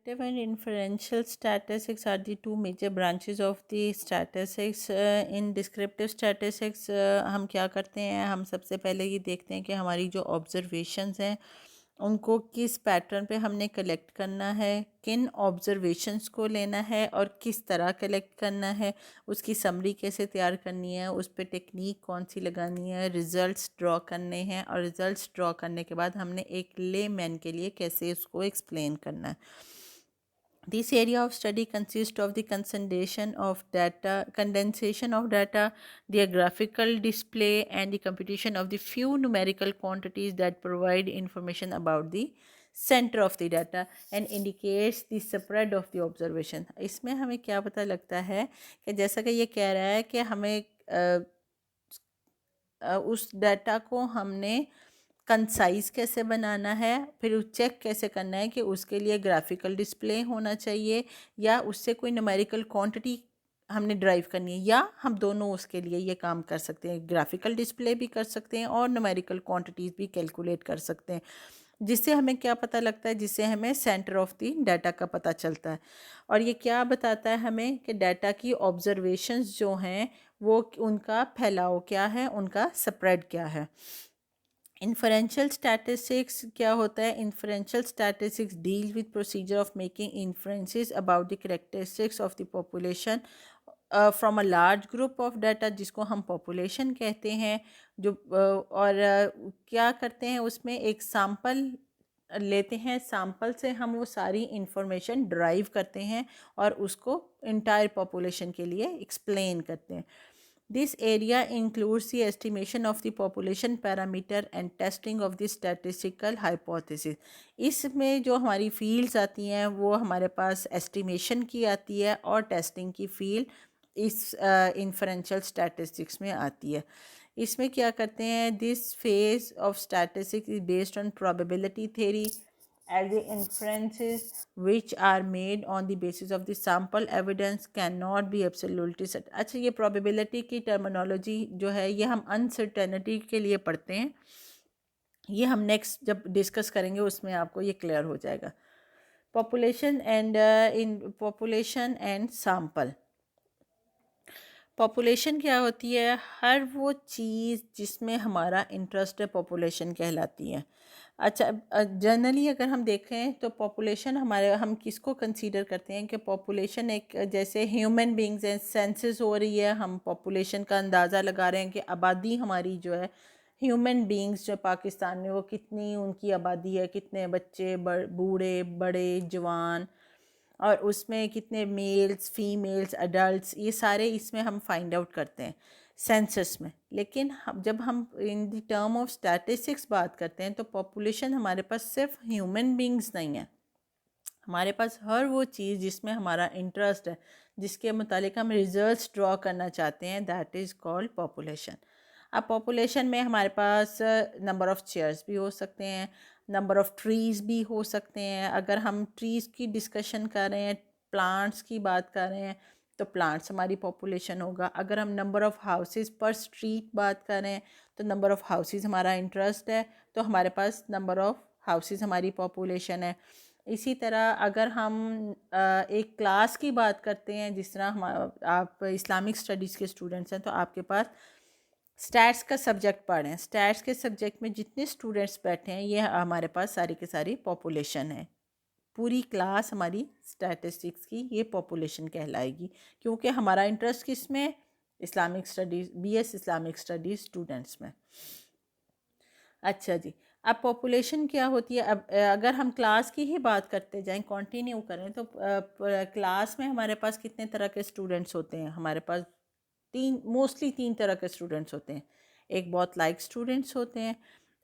Descriptive and inferential statistics are the two major branches of the statistics. In descriptive statistics हम क्या करते हैं, हम सबसे पहले ये देखते हैं कि हमारी जो ऑब्जर्वेशंस हैं उनको किस पैटर्न पे हमने कलेक्ट करना है, किन ऑब्जर्वेशंस को लेना है और किस तरह कलेक्ट करना है, उसकी समरी कैसे तैयार करनी है, उस पर टेक्निक कौन सी लगानी है, रिज़ल्ट्स ड्रॉ करने हैं और रिज़ल्ट्स ड्रॉ करने के बाद हमने एक लेमैन के लिए कैसे उसको एक्सप्लेन करना है. This area of study consists of the condensation of data, their graphical display, and the computation of the few numerical quantities that provide information about the center of the data and indicates the spread of the observation. इसमें हमें क्या पता लगता है कि जैसा कि ये कह रहा है कि हमें उस डाटा को हमने कंसाइज कैसे बनाना है, फिर चेक कैसे करना है कि उसके लिए ग्राफिकल डिस्प्ले होना चाहिए या उससे कोई न्यूमेरिकल क्वांटिटी हमने ड्राइव करनी है, या हम दोनों उसके लिए ये काम कर सकते हैं, ग्राफिकल डिस्प्ले भी कर सकते हैं और न्यूमेरिकल क्वांटिटीज़ भी कैलकुलेट कर सकते हैं. जिससे हमें क्या पता लगता है, जिससे हमें सेंटर ऑफ द डाटा का पता चलता है. और ये क्या बताता है हमें कि डाटा की ऑब्जर्वेशंस जो हैं वो उनका फैलाव क्या है, उनका स्प्रेड क्या है. इन्फरेंशियल स्टैटिस्टिक्स क्या होता है? Inferential statistics deal with procedure of making inferences about the characteristics of the population from a large group of data, जिसको हम पॉपुलेशन कहते हैं. जो और क्या करते हैं, उसमें एक सैम्पल लेते हैं, सैम्पल से हम वो सारी इंफॉर्मेशन ड्राइव करते हैं और उसको इंटायर पॉपुलेशन के लिए एक्सप्लेन करते हैं. This area includes the estimation of the population parameter and testing of the statistical hypothesis. इसमें जो हमारी फील्ड्स आती हैं वो हमारे पास एस्टिमेशन की आती है और टेस्टिंग की फील्ड इस इन्फरेंशियल स्टैटिस्टिक्स में आती है. इसमें क्या करते हैं, this phase of statistics is based on probability theory as the inferences which are made on the basis of the sample evidence cannot be absolutely set. अच्छा, ये probability की terminology जो है ये हम uncertainty के लिए पढ़ते हैं, ये हम नेक्स्ट जब डिस्कस करेंगे उसमें आपको ये क्लियर हो जाएगा. Population and sample. पॉपुलेशन क्या होती है? हर वो चीज़ जिसमें हमारा इंटरेस्ट है पॉपुलेशन कहलाती है. अच्छा, जनरली अगर हम देखें तो पॉपुलेशन हम किसको कंसीडर करते हैं कि पॉपुलेशन एक जैसे ह्यूमन बींग्स हैं, सेंसस हो रही है, हम पॉपुलेशन का अंदाज़ा लगा रहे हैं कि आबादी हमारी जो है, ह्यूमन बींग्स जो पाकिस्तान में वो कितनी उनकी आबादी है, कितने बच्चे, बूढ़े, बड़े, जवान, और उसमें कितने मेल्स, फीमेल्स, अडल्ट्स, ये सारे इसमें हम फाइंड आउट करते हैं सेंसस में. लेकिन जब हम in the term of statistics बात करते हैं तो पॉपुलेशन हमारे पास सिर्फ ह्यूमन बींग्स नहीं है, हमारे पास हर वो चीज़ जिसमें हमारा इंटरेस्ट है, जिसके मुतालिक हम रिजल्ट्स ड्रॉ करना चाहते हैं, दैट इज़ कॉल्ड पॉपुलेशन. अब पॉपुलेशन में हमारे पास नंबर ऑफ़ चेयर्स भी हो सकते हैं, नंबर ऑफ़ ट्रीज़ भी हो सकते हैं. अगर हम ट्रीज़ की डिस्कशन कर रहे हैं, प्लांट्स की बात कर रहे हैं, तो प्लांट्स हमारी पॉपुलेशन होगा. अगर हम नंबर ऑफ़ हाउसेस पर स्ट्रीट बात कर रहे हैं तो नंबर ऑफ़ हाउसेस हमारा इंटरेस्ट है, तो हमारे पास नंबर ऑफ़ हाउसेस हमारी पॉपुलेशन है. इसी तरह अगर हम एक क्लास की बात करते हैं, जिस तरह हम आप इस्लामिक स्टडीज़ के स्टूडेंट्स हैं तो आपके पास स्टैट्स का सब्जेक्ट पढ़ रहे हैं, स्टैट्स के सब्जेक्ट में जितने स्टूडेंट्स बैठे हैं ये हमारे पास सारी की सारी पॉपुलेशन है. पूरी क्लास हमारी स्टैटिस्टिक्स की ये पॉपुलेशन कहलाएगी, क्योंकि हमारा इंटरेस्ट किस में? Islamic studies, BS Islamic studies students में. अच्छा जी, अब पॉपुलेशन क्या होती है? अब अगर हम क्लास की ही बात करते जाएं, कंटिन्यू करें, तो क्लास में हमारे पास कितने तरह के स्टूडेंट्स होते हैं? हमारे पास मोस्टली तीन तरह के स्टूडेंट्स होते हैं. एक बहुत लाइक स्टूडेंट्स होते हैं,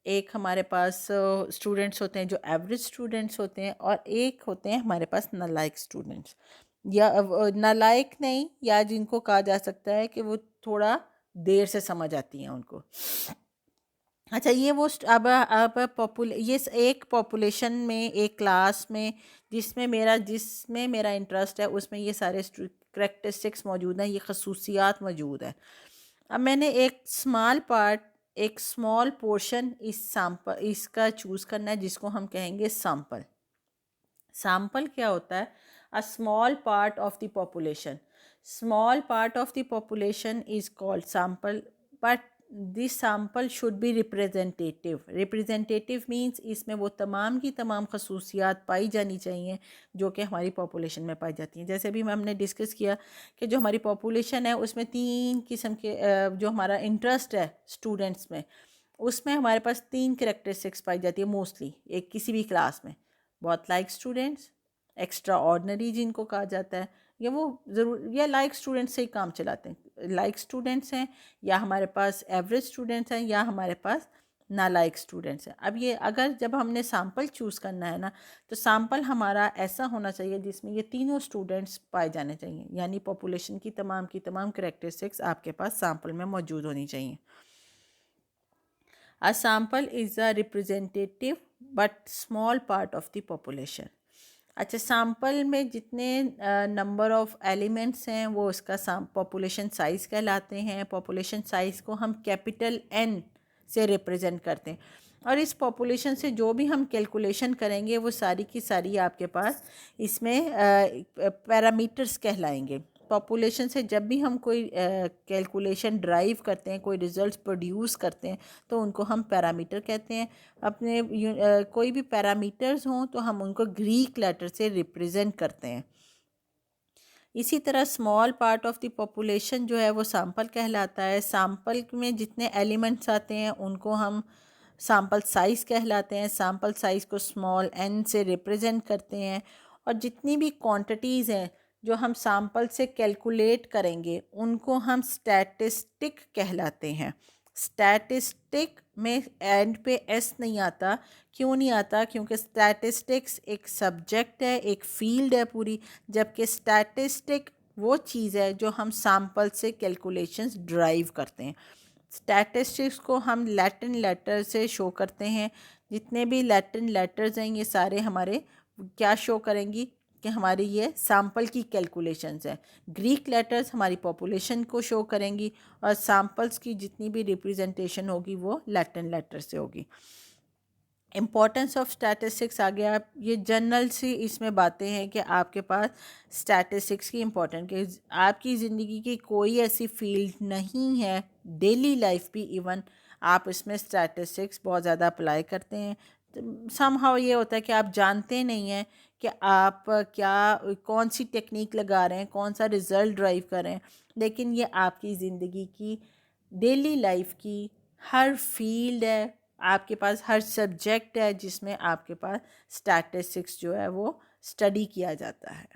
एक हमारे पास स्टूडेंट्स होते हैं जो एवरेज स्टूडेंट्स होते हैं, और एक होते हैं हमारे पास नालायक स्टूडेंट्स, या नालायक नहीं, या जिनको कहा जा सकता है कि वो थोड़ा देर से समझ आती हैं उनको. अच्छा, ये वो अब ये एक पॉपुलेशन में, एक क्लास में जिसमें मेरा इंटरेस्ट है उसमें ये सारे करेक्टरिस्टिक्स मौजूद हैं, ये खसूसियात मौजूद है. अब मैंने एक स्मॉल पोर्शन इसका चूज़ करना है, जिसको हम कहेंगे सैम्पल. सैम्पल क्या होता है? A small part of the population, small part of the population is called sample, but this sample should be representative. Representative means इसमें वो तमाम की तमाम खसूसियात पाई जानी चाहिए जो कि हमारी पॉपुलेशन में पाई जाती हैं। जैसे अभी हमने डिस्कस किया कि जो हमारी पॉपुलेशन है उसमें 3 किस्म के जो हमारा इंटरेस्ट है स्टूडेंट्स में, उसमें हमारे पास 3 करेक्टरिस्टिक्स पाई जाती है मोस्टली एक किसी भी क्लास में। बहुत लाइक स्टूडेंट्स, एक्स्ट्रा ऑर्डनरी जिनको कहा जाता है, या वो ज़रूर या लाइक स्टूडेंट्स से ही काम चलाते हैं, लाइक स्टूडेंट्स हैं, या हमारे पास एवरेज स्टूडेंट्स हैं, या हमारे पास नालायक स्टूडेंट्स हैं। अब ये अगर जब हमने सैम्पल चूज़ करना है ना, तो सैम्पल हमारा ऐसा होना चाहिए जिसमें ये तीनों स्टूडेंट्स पाए जाने चाहिए, यानी पॉपुलेशन की तमाम करेक्टरिस्टिक्स आपके पास सैम्पल में मौजूद होनी चाहिए। A sample is a representative but small part of the population. अच्छा, सैम्पल में जितने नंबर ऑफ़ एलिमेंट्स हैं वो उसका पॉपुलेशन साइज़ कहलाते हैं। पॉपुलेशन साइज़ को हम कैपिटल एन से रिप्रेजेंट करते हैं, और इस पॉपुलेशन से जो भी हम कैलकुलेशन करेंगे वो सारी की सारी आपके पास इसमें पैरामीटर्स कहलाएंगे। पॉपुलेशन से जब भी हम कोई कैलकुलेशन ड्राइव करते हैं, कोई रिजल्ट्स प्रोड्यूस करते हैं, तो उनको हम पैरामीटर कहते हैं। अपने कोई भी पैरामीटर्स हों तो हम उनको ग्रीक लेटर से रिप्रेजेंट करते हैं। इसी तरह small part of the population जो है वो सैम्पल कहलाता है। सैम्पल में जितने एलिमेंट्स आते हैं उनको हम सैम्पल साइज़ कहलाते हैं। सैम्पल साइज़ को स्मॉल एन से रिप्रेजेंट करते हैं, और जितनी भी क्वांटिटीज़ हैं जो हम सैम्पल से कैलकुलेट करेंगे उनको हम स्टैटिस्टिक कहलाते हैं। स्टैटिस्टिक में एंड पे एस नहीं आता। क्यों नहीं आता? क्योंकि स्टैटिस्टिक्स एक सब्जेक्ट है, एक फील्ड है पूरी, जबकि स्टैटिस्टिक वो चीज़ है जो हम सैम्पल से कैलकुलेशंस ड्राइव करते हैं। स्टैटिस्टिक्स को हम लैटिन लेटर से शो करते हैं। जितने भी लैटिन लेटर्स हैं ये सारे हमारे क्या शो करेंगी कि हमारी ये सैम्पल की कैलकुलेशंस हैं। ग्रीक लेटर्स हमारी पॉपुलेशन को शो करेंगी, और सैम्पल्स की जितनी भी रिप्रेजेंटेशन होगी वो लैटिन लेटर से होगी। इम्पॉर्टेंस ऑफ स्टैटिस्टिक्स आ गया। ये जनरल सी इसमें बातें हैं कि आपके पास स्टैटिस्टिक्स की इम्पॉर्टेंट, कि आपकी ज़िंदगी की कोई ऐसी फील्ड नहीं है, डेली लाइफ भी इवन आप इसमें स्टैटिस्टिक्स बहुत ज़्यादा अप्लाई करते हैं। समहाउ ये होता है कि आप जानते नहीं हैं कि आप क्या कौन सी टेक्निक लगा रहे हैं, कौन सा रिज़ल्ट ड्राइव कर रहे हैं, लेकिन ये आपकी ज़िंदगी की डेली लाइफ की हर फील्ड है, आपके पास हर सब्जेक्ट है जिसमें आपके पास स्टैटिस्टिक्स जो है वो स्टडी किया जाता है।